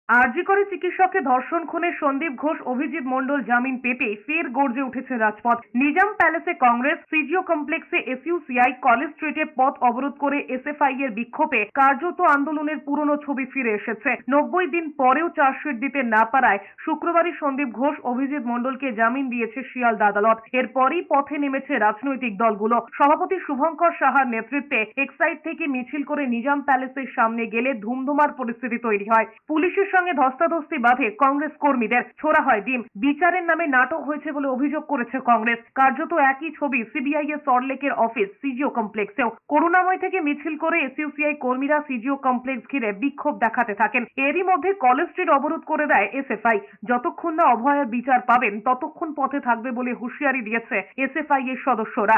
আরজি করে চিকিৎসককে ধর্ষণ খুনে সন্দীপ ঘোষ, অভিজিৎ মণ্ডল জামিন পেতে ফের গর্জে উঠেছে রাজপথ। নিজাম প্যালেসে কংগ্রেস, সিজিও কমপ্লেক্সে এসইউসিআই, কলেজ স্ট্রিটে পথ অবরোধ করে এসএফআই এর বিক্ষোভে কার্যত আন্দোলনের পুরনো ছবি ফিরে এসেছে। 90 দিন পরেও চার্জশিট দিতে না পারায় শুক্রবারই সন্দীপ ঘোষ, অভিজিৎ মণ্ডলকে জামিন দিয়েছে শিয়ালদা আদালত। এরপরই পথে নেমেছে রাজনৈতিক দলগুলো। সভাপতি শুভঙ্কর সাহার নেতৃত্বে এক্সাইড থেকে মিছিল করে নিজাম প্যালেসের সামনে গেলে ধুমধুমার পরিস্থিতি তৈরি হয়। পুলিশের সঙ্গে ধস্তাধস্তি বাধে কংগ্রেস কর্মীদের, ছোড়া হয় ডিম। বিচারের নামে নাটক হয়েছে বলে অভিযোগ করেছে কংগ্রেস। কার্যত একই ছবি সিবিআই এর সল্টলেকের অফিস সিজিও কমপ্লেক্সেও। করুণাময় থেকে মিছিল করে এসইউসিআই কর্মীরা সিজিও কমপ্লেক্স ঘিরে বিক্ষোভ দেখাতে থাকেন। এরই মধ্যে কলেজ স্ট্রিট অবরোধ করে দেয় এসএফআই। যতক্ষণ না অভয়ের বিচার পাবেন ততক্ষণ পথে থাকবে বলে হুঁশিয়ারি দিয়েছে এসএফআই এর সদস্যরা।